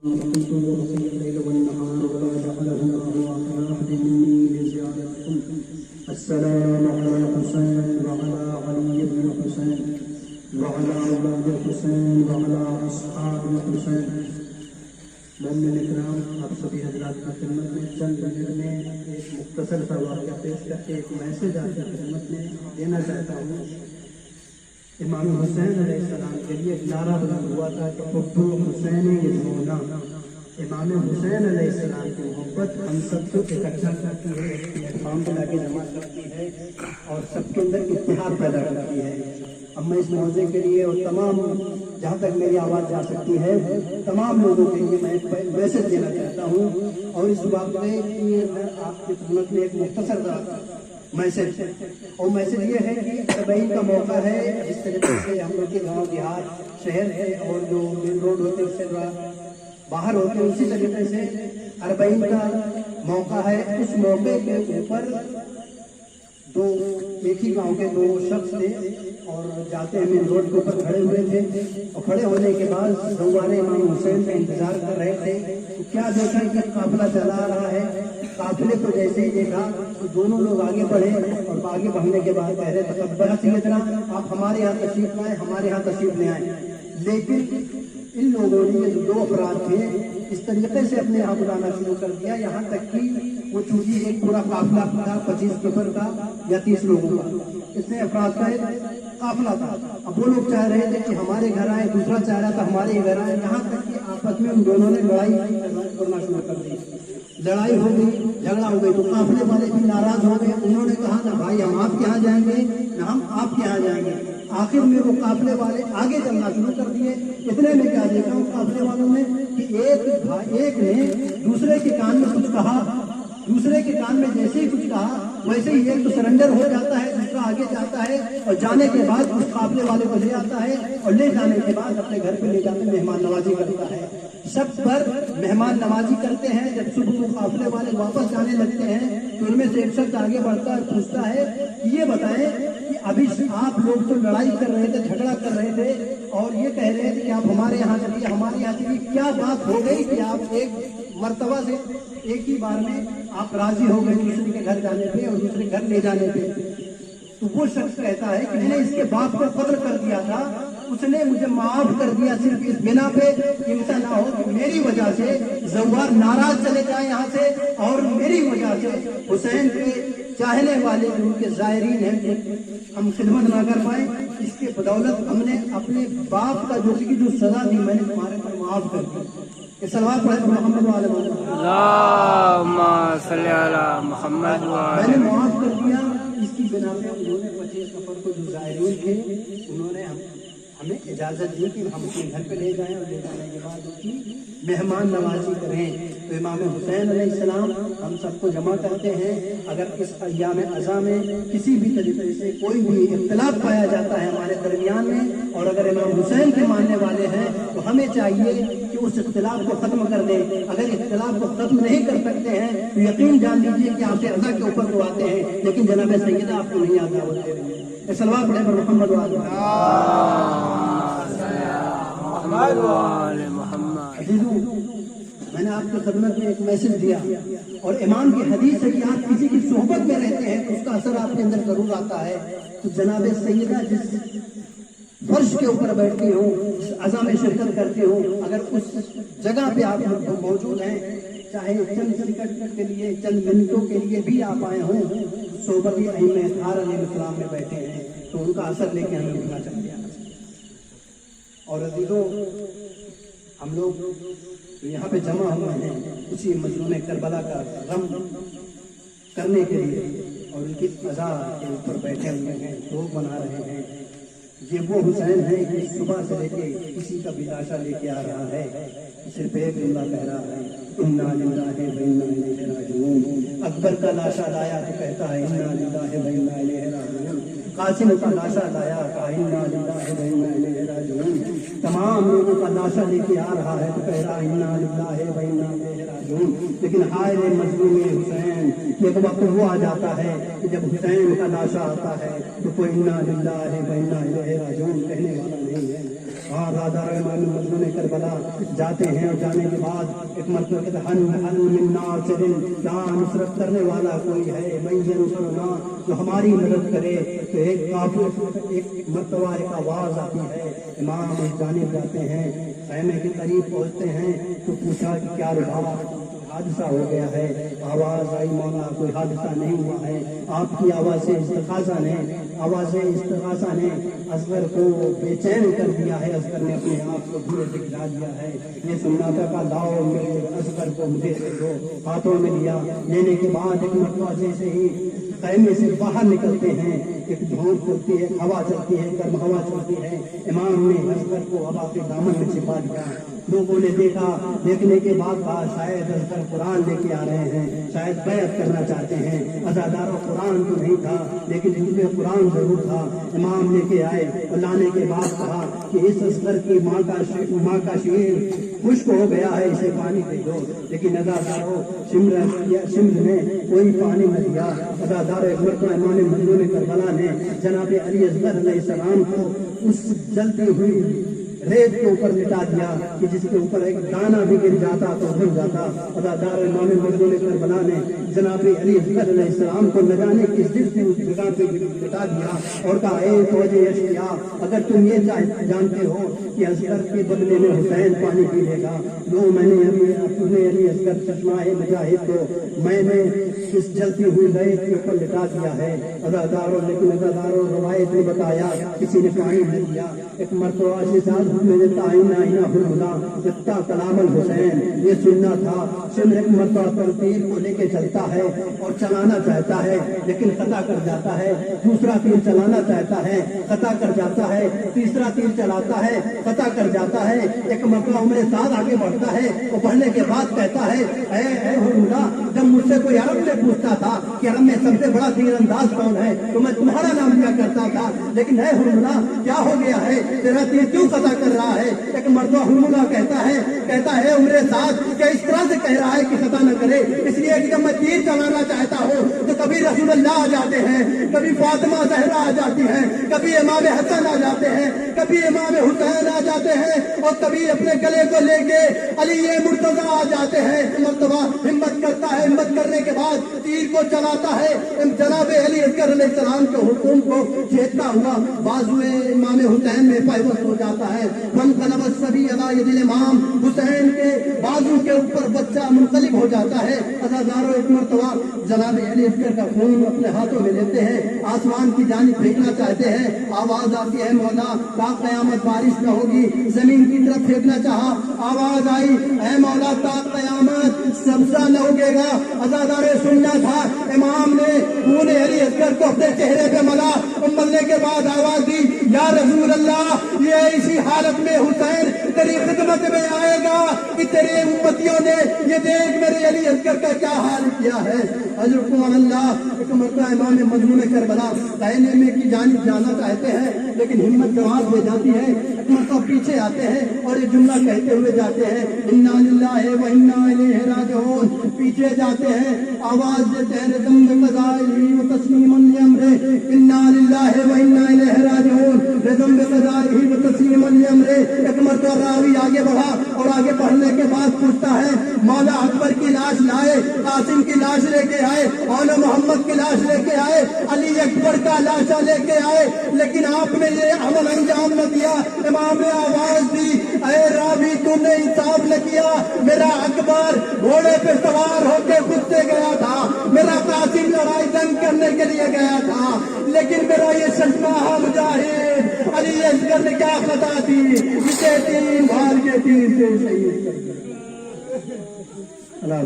رأيت وصي الليل والنهار ولا جعله الله أحد مني لزيارتكم. السلام على الحسين وعلى علي بن الحسين وعلى أولاد الحسين وعلى أصحاب الحسين. مومن اکرام، آپ سبھی حضرات کی خدمت میں چند منٹ میں ایک مختصر سا واقعہ پیش کر کے ایک میسج آپ کی خدمت میں دینا چاہتا ہوں. امام حسین علیہ السلام کے لیے ایک نعرہ بلند ہوا تھا کہ حب حسین یدعونا. امام حسین علیہ السلام کی محبت ہم سب کو اکٹھا کرتی ہے، احترام بنا کے جمع کرتی ہے اور سب کے اندر اتحاد پیدا کرتی ہے. اب میں اس موضوع کے لیے اور تمام جہاں تک میری آواز جا سکتی ہے تمام لوگوں کے لیے میں ایک میسج دینا چاہتا ہوں، اور اس بات میں آپ کی خدمت میں ایک مختصر میسج، اور میسج یہ ہے کہ اربعین کا موقع ہے. جس طریقے سے ہم لوگ کے گاؤں دیہات شہر ہے اور جو مین روڈ ہوتے ہیں اس سے باہر ہوتے ہیں، اسی طریقے سے اربعین کا موقع ہے. اس موقع کے اوپر ایک ہی گاؤں کے دو شخص تھے اور جاتے ہیں مین روڈ کے اوپر کھڑے ہوئے تھے، اور کھڑے ہونے کے بعد زوار امام حسین کا انتظار کر رہے تھے. تو کیا دیکھا کہ قافلہ چلا آ رہا ہے. قافلے کو جیسے ہی دیکھا تو دونوں لوگ آگے بڑھے، اور آگے بڑھنے کے بعد کہہ رہے تکبر سیدنا، آپ ہمارے یہاں تشریف لائیں، ہمارے یہاں تشریف لے آئیں. لیکن ان لوگوں نے یہ جو دو افراد تھے اس طریقے سے اپنے یہاں بلانا شروع کر دیا، یہاں تک کہ وہ چونکہ ایک پورا قافلہ تھا 25 نفر کا یا 30 لوگوں کا، اتنے افراد کا ایک قافلہ تھا. اب وہ لوگ چاہ رہے تھے کہ ہمارے گھر آئے، دوسرا چاہ رہا تھا ہمارے گھر آئے، یہاں تک کہ آپس میں ان دونوں نے لڑائی کرنا شروع کر دی. لڑائی ہو گئی، جھگڑا ہو گئی، تو قافلے والے بھی ناراض ہو گئے. انہوں نے کہا نہ بھائی ہم آپ کے یہاں جائیں گے نہ ہم آپ کے یہاں جائیں گے. آخر میں وہ قافلے والے آگے چلنا شروع کر دیے. اتنے میں کیا دیکھا ہوں قافلے والوں نے کہ ایک نے دوسرے کے کان میں کچھ کہا، دوسرے کے کان میں جیسے ہی کچھ کہا ویسے ہی ایک تو سرنڈر ہو جاتا ہے، دوسرا آگے جاتا ہے اور جانے کے بعد اس قافلے والے کو لے آتا ہے، اور لے جانے کے بعد اپنے گھر پہ لے جاتے مہمان نوازی کرتا ہے. سب پر مہمان نوازی کرتے ہیں. جب صبح کو قافلے والے واپس جانے لگتے ہیں تو ان میں سے ایک شخص آگے بڑھتا ہے، پوچھتا ہے کہ یہ بتائیں کہ ابھی آپ لوگ تو لڑائی کر رہے تھے، جھگڑا کر رہے تھے اور یہ کہہ رہے تھے کہ آپ ہمارے یہاں چلیے، ہمارے یہاں چلیے، کیا بات ہو گئی کہ آپ ایک مرتبہ سے ایک ہی بار میں آپ راضی ہو گئے دوسرے کے گھر جانے پہ اور دوسرے گھر لے جانے پہ؟ تو وہ شخص کہتا ہے کہ میں نے اس کے باپ کو قتل کر دیا تھا، اس نے مجھے معاف کر دیا صرف اس بنا پہ ایسا نہ ہو کہ میری وجہ سے زوار ناراض چلے جائیں یہاں سے، اور میری وجہ سے حسین کے چاہنے والے ان کے زائرین ہیں ہم خدمت نہ کر پائیں. اس کے بدولت ہم نے اپنے باپ کا جو سزا دی میں نے تمہارے پر معاف کر دی. صلوات پڑھیں محمد وعلی محمد، اللہم صلی علی محمد میں نے معاف کر دیا. اس کی بنا پہ انہوں نے 25 نفر کو جو زائرین تھے انہوں نے ہمیں اجازت دی کہ ہم اپنے گھر پہ لے جائیں، اور لے جانے کے بعد ان کی مہمان نوازی کریں. تو امام حسین علیہ السلام ہم سب کو جمع کرتے ہیں. اگر اس ایام عزا میں کسی بھی طریقے سے کوئی بھی اختلاف پایا جاتا ہے ہمارے درمیان میں، اور اگر امام حسین کے ماننے والے ہیں تو ہمیں چاہیے کہ اس اختلاف کو ختم کر دیں. اگر اختلاف کو ختم نہیں کر سکتے ہیں تو یقین جان لیجیے کہ آپ عزا کے اوپر تو آتے ہیں لیکن جناب سیدہ آپ کو نہیں آتا ہوتے ہیں. صلوات پڑھیں محمد وعلی محمد. میں نے آپ کی خدمت میں ایک میسج دیا، اور امام کی حدیث ہے کہ آپ کسی کی صحبت میں رہتے ہیں تو اس کا اثر آپ کے اندر ضرور آتا ہے. تو جناب سیدہ جس فرش کے اوپر بیٹھتی ہوں، جس عزا میں شرکت کرتی ہوں، اگر اس جگہ پہ آپ موجود ہیں، چاہے چند سیکنڈ کے لیے، چند منٹوں کے لیے بھی آپ آئے ہوں، صحبت ائمہ اطہار علیہ السلام میں بیٹھے ہیں تو ان کا اثر لے کے ہمیں اٹھنا چاہیے. اور عزیزوں، ہم لوگ یہاں پہ جمع ہوئے ہیں اسی مظلوم کربلا کا غم کرنے کے لیے، اور ان کی عزا کے اوپر بیٹھے ہوئے ہیں، لوگ بنا رہے ہیں. یہ وہ حسین ہے کہ صبح سے لے کے کسی کا بھی لاشا لے کے آ رہا ہے، صرف ایک جملہ کہہ رہا ہے انا للہ و انا الیہ راجعون. اکبر کا لاشا لایا تو کہتا ہے انا للہ و انا الیہ راجعون. قاسم کا لاشا لایا کہا انا للہ و انا الیہ راجعون. تمام لوگوں کا لاشا لے کے آ رہا ہے تو کہہ رہا ہے انا للہ و انا الیہ راجعون. لیکن ہائے مظلوم حسین، ایک وقت وہ آ جاتا ہے کہ جب حسین کا لاشا آتا ہے تو کوئی انا للہ و انا الیہ راجعون کہنے والا نہیں ہے. وہاں رادار امام مظلوم کربلا جاتے ہیں، اور جانے کے بعد ایک مرتبہ کہتے ہیں ہل من ناصر، کیا نصرت کرنے والا کوئی ہے، من ینصرنا، جو ہماری مدد کرے. تو ایک مرتبہ ایک آواز آتی ہے، امام اس جانب جاتے ہیں، خیمے کے قریب پہنچتے ہیں تو پوچھا کہ کیا رہا، حادثہ ہو گیا ہے. آواز آئی مولا کوئی حادثہ نہیں ہوا ہے. آپ کی آواز استغاثہ نے اصغر کو بے چین کر دیا ہے. اصغر نے اپنے آپ کو دھیرے سے گرا دیا ہے. یہ سننا تھا کہ لاؤ میرے اصغر کو مجھے سے دو. ہاتھوں میں لیا، لینے کے بعد ایک مرتبہ جیسے ہی خیمے سے باہر نکلتے ہیں، ایک دھوپ چلتی ہے، ہوا چلتی ہے، گرم ہوا چلتی ہے. امام نے اصغر کو ہوا کے دامن میں چھپا دیا. لوگوں نے دیکھا، دیکھنے کے بعد کہا شاید اصغر قرآن لے کے آ رہے ہیں، شاید بیعت کرنا چاہتے ہیں. عزاداروں قرآن تو نہیں تھا لیکن ان میں قرآن ضرور تھا. امام لے کے آئے اور لانے کے بعد کہا کہ اس اصغر کی ماں کا شیر خشک ہو گیا ہے، اسے پانی دے دو. لیکن عزاداروں سمر نے کوئی پانی نہ دیا. عزاداروں ایک مرتبہ امام مظلوم کربلا نے جناب علی اصغر علیہ السلام کو اس جلتی ہوئی ریت کے اوپر لٹا دیا کہ جس کے اوپر ایک دانہ بھی گر جاتا تو گر جاتا. عزادار امام مظلوم کربلا نے جناب علی اصغر علیہ السلام کو نہ جانے کس دل سے اس جگہ پہ لٹا دیا اور کہا اے توجہ اشقیا، اگر تم یہ جانتے ہو کہ اصغر کے بدلے میں حسین پانی پی لے گا، لو میں نے اپنے علی اصغر چشمہ مجاہد کو میں نے اس جلتی ہوئی ریت کے اوپر لٹا دیا ہے. لیکن عزاداروں روایت نے بتایا کسی نے پانی نہیں دیا. ایک مرتبہ میں نے کلام الحسین یہ سننا تھا. سمر ایک مرتبہ تیر کو لے کے چلتا ہے اور چلانا چاہتا ہے لیکن خطا کر جاتا ہے. دوسرا تیر چلانا چاہتا ہے، خطا کر جاتا ہے. تیسرا تیر چلاتا ہے، خطا کر جاتا ہے. ایک مرتبہ عمر سعد آگے بڑھتا ہے، وہ بڑھنے کے بعد کہتا ہے اے حرملا، جب مجھ سے کوئی عرب سے پوچھتا تھا کہ عرب میں سب سے بڑا تیر انداز کون ہے تو میں تمہارا نام لیا کرتا تھا، لیکن اے حرملا کیا ہو گیا ہے، تیرا تیر کیوں خطا کر رہا ہے؟ ایک مرتبہ حرملا کہتا ہے عمر سعد کیا اس طرح سے کہہ رہا ہے کہ خطا نہ کرے، اس لیے کہ جب میں تیر چلانا چاہتا ہوں تو کبھی رسول اللہ آ جاتے ہیں، کبھی فاطمہ زہرا آ جاتی ہیں، کبھی امام حسن آ جاتے ہیں، کبھی امام حسین آ جاتے ہیں، اور کبھی اپنے گلے کو لے کے علی مرتضیٰ آ جاتے ہیں. مرتبہ ہمت کرتا ہے، ہمت کرنے کے بعد تیر کو چلاتا ہے. جناب علی اصغر علیہ السلام کے حکم کو جیتتا ہوا بازو امام حسین میں پیوست ہو جاتا ہے. منقلب الصبی علی ید الامام، حسین کے بازو کے اوپر بچہ منقلب ہو جاتا ہے. عزاداروں ایک مرتبہ جناب علی اصغر کا خون اپنے ہاتھوں میں لیتے ہیں، آسمان کی جانب پھینکنا چاہتے ہیں. آواز آتی ہے مولا تا قیامت بارش نہ ہوگی، زمین کی طرف پھینکنا چاہا، آواز آئی اے مولا تا قیامت سبزہ نہ اگے گا. عزادارے سننا تھا، امام نے خون علی اصغر کو اپنے چہرے پہ ملا، ملنے کے بعد آواز دی یا رسول اللہ، یہ اسی حالت میں حسین تیری خدمت میں آئے گا کہ تیرے امتیوں نے یہ دیکھ میرے علی اصغر کا کیا حال کیا ہے. حضرت اللہ ایک مرتبہ امام مظلوم کربلا خیمے میں کی جانب جانا چاہتے ہیں لیکن ہمت جواب دے جاتی ہے. ایک مرتبہ پیچھے آتے ہیں اور یہ جملہ کہتے ہوئے جاتے ہیں انا للہ و انا الیہ راجعون. پیچھے جاتے ہیں، آواز دیتے ہیں رضم بقضائہ و تسلیما لامرہ، انا للہ و انا الیہ راجعون، رضم بقضائہ و تسلیما لامرہ. ایک مرتبہ راوی آگے بڑھا اور آگے بڑھنے کے بعد پوچھتا ہے مولا اکبر کی لاش لائے، قاسم کی لاش لے کے آئے، مولا محمد کی لاش لے کے آئے، علی اکبر کا لاشا لے کے آئے، لیکن آپ نے یہ عمل انجام نہ دیا. امام نے آواز دی اے راوی تم نے انصاف نہ کیا، میرا اکبر گھوڑے پہ سوار ہو کے خود سے گیا تھا، میرا قاسم لڑائی جنگ کرنے کے لیے گیا تھا، لیکن میرا یہ شجاع مجاہد علی اصغر نے کیا خطا تھی، اسے 3 بار کے تیر سے شہید کر دیا. اللہ